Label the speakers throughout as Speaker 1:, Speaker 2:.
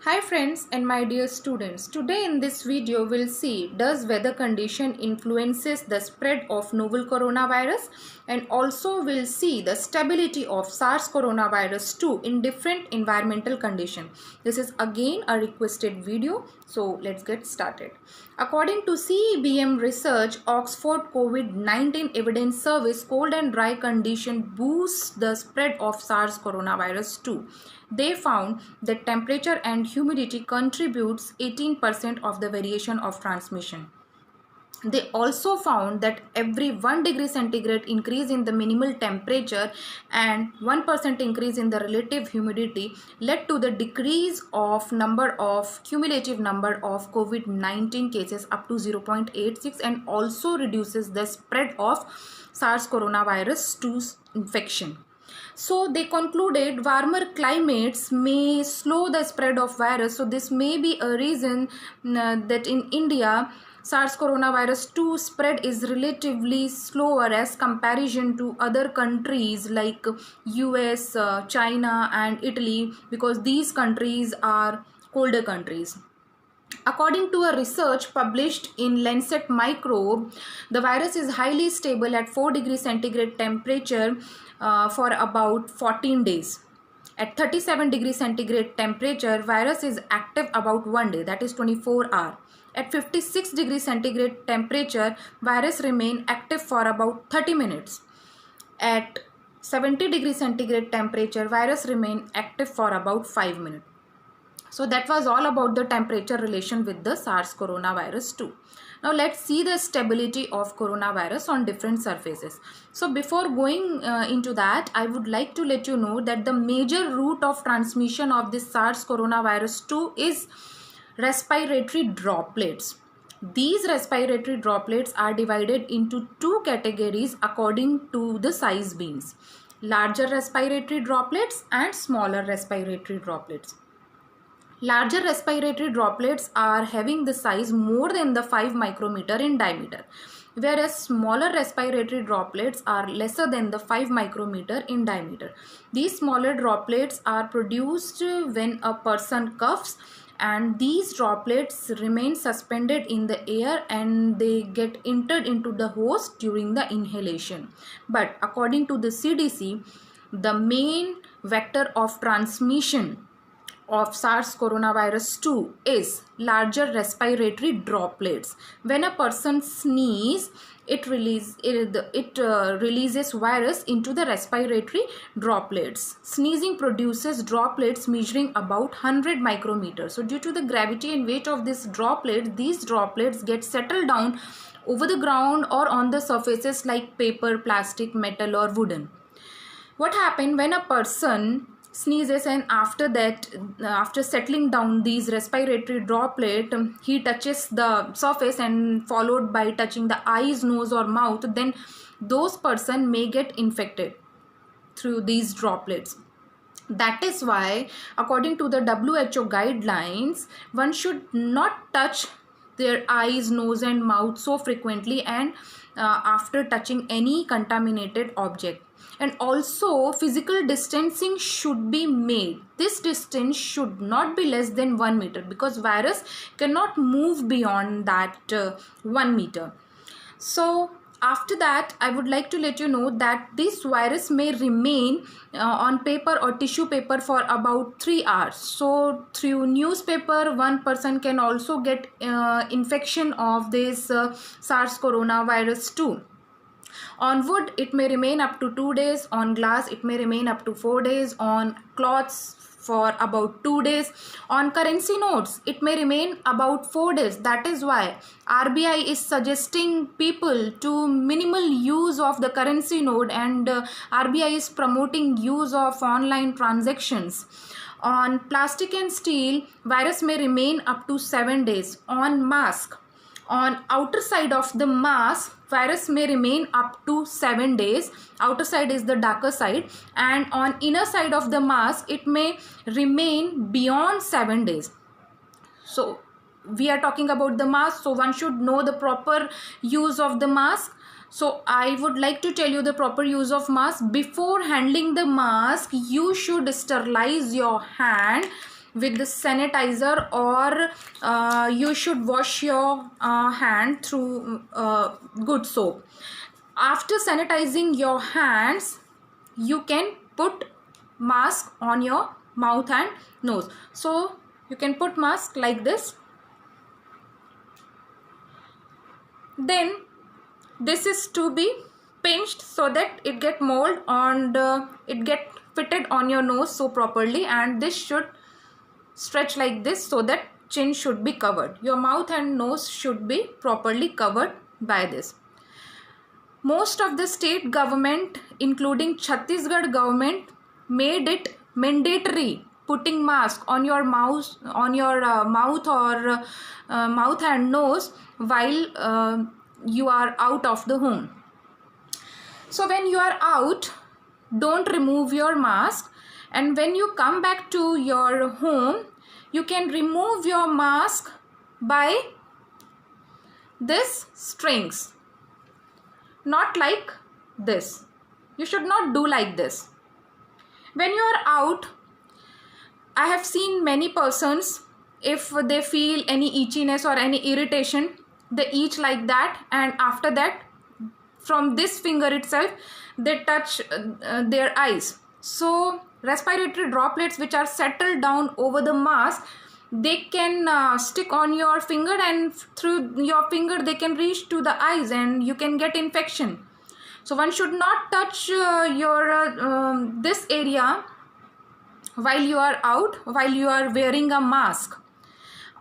Speaker 1: Hi friends and my dear students, today in this video we'll see does weather condition influences the spread of novel coronavirus, and also we'll see the stability of SARS coronavirus 2 in different environmental condition. This is again a requested video, so let's get started. According to CEBM research, Oxford COVID-19 evidence service, cold and dry condition boosts the spread of SARS coronavirus 2. They found that temperature and humidity contributes 18% of the variation of transmission. They also found that every 1 degree centigrade increase in the minimal temperature and 1% increase in the relative humidity led to the decrease of cumulative number of COVID-19 cases up to 0.86 and also reduces the spread of SARS coronavirus 2 infection. So they concluded warmer climates may slow the spread of virus. So this may be a reason that in India SARS coronavirus 2 spread is relatively slower as comparison to other countries like US, China and Italy, because these countries are colder countries. According to a research published in Lancet Microbe, the virus is highly stable at 4 degrees centigrade temperature for about 14 days. At 37 degrees centigrade temperature, virus is active about 1 day, that is 24 hours. At 56 degrees centigrade temperature, virus remain active for about 30 minutes. At 70 degrees centigrade temperature, virus remain active for about 5 minutes. So that was all about the temperature relation with the SARS coronavirus 2. Now let's see the stability of coronavirus on different surfaces. So before going into that, I would like to let you know that the major route of transmission of this SARS coronavirus 2 is respiratory droplets. These respiratory droplets are divided into two categories according to the size beams: larger respiratory droplets and smaller respiratory droplets. Larger respiratory droplets are having the size more than the 5 micrometer in diameter, whereas smaller respiratory droplets are lesser than the 5 micrometer in diameter. These smaller droplets are produced when a person coughs, and these droplets remain suspended in the air and they get entered into the host during the inhalation. But according to the CDC, the main vector of transmission of SARS coronavirus 2 is larger respiratory droplets. When a person sneezes, it releases virus into the respiratory droplets. Sneezing produces droplets measuring about 100 micrometers. So due to the gravity and weight of this droplet, these droplets get settled down over the ground or on the surfaces like paper, plastic, metal or wooden. What happens when a person sneezes and after that, after settling down these respiratory droplet, he touches the surface and followed by touching the eyes, nose or mouth, then those person may get infected through these droplets. That is why according to the WHO guidelines, one should not touch their eyes, nose and mouth so frequently and after touching any contaminated object. And also physical distancing should be made. This distance should not be less than 1 meter because virus cannot move beyond that 1 meter. So after that, I would like to let you know that this virus may remain on paper or tissue paper for about 3 hours. So through newspaper, one person can also get infection of this SARS coronavirus 2. On wood, it may remain up to 2 days. On glass, it may remain up to 4 days. On cloths, for about 2 days. On currency notes, it may remain about 4 days. That is why RBI is suggesting people to minimal use of the currency note, and RBI is promoting use of online transactions. On plastic and steel, virus may remain up to 7 days. On mask, on outer side of the mask, virus may remain up to 7 days. Outer side is the darker side, and on inner side of the mask it may remain beyond 7 days. So we are talking about the mask, so one should know the proper use of the mask. So I would like to tell you the proper use of mask. Before handling the mask, you should sterilize your hand with the sanitizer, or you should wash your hand through good soap. After sanitizing your hands, you can put mask on your mouth and nose. So you can put mask like this. Then this is to be pinched so that it get mold and it get fitted on your nose so properly, and this should stretch like this so that chin should be covered. Your mouth and nose should be properly covered by this. Most of the state government, including Chhattisgarh government, made it mandatory putting mask on your mouth, mouth or mouth and nose while you are out of the home. So when you are out, don't remove your mask, and when you come back to your home, you can remove your mask by this strings, not like this. You should not do like this. When you are out, I have seen many persons, if they feel any itchiness or any irritation, they itch like that, and after that from this finger itself they touch their eyes. So respiratory droplets which are settled down over the mask, they can stick on your finger, and through your finger they can reach to the eyes and you can get infection. So one should not touch this area while you are out, while you are wearing a mask.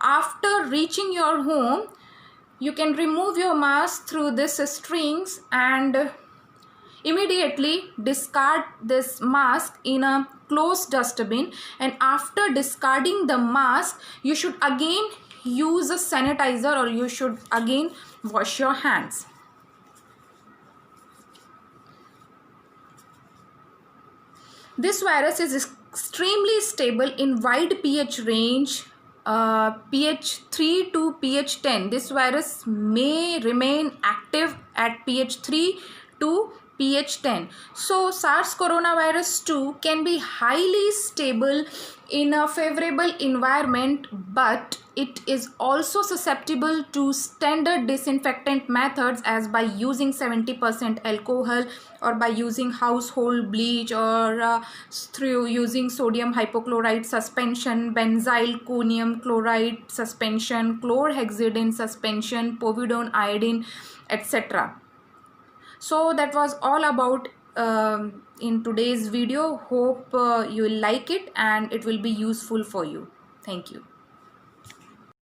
Speaker 1: After reaching your home, you can remove your mask through this strings and immediately discard this mask in a closed dustbin. And after discarding the mask, you should again use a sanitizer, or you should again wash your hands. This virus is extremely stable in wide pH range, pH 3 to pH 10. This virus may remain active at pH 3 to pH 10. So SARS coronavirus 2 can be highly stable in a favorable environment, but it is also susceptible to standard disinfectant methods, as by using 70% alcohol, or by using household bleach, or through using sodium hypochlorite suspension, benzyl conium chloride suspension, chlorhexidine suspension, povidone iodine, etc. So that was all about in today's video. Hope you will like it and it will be useful for you. Thank you.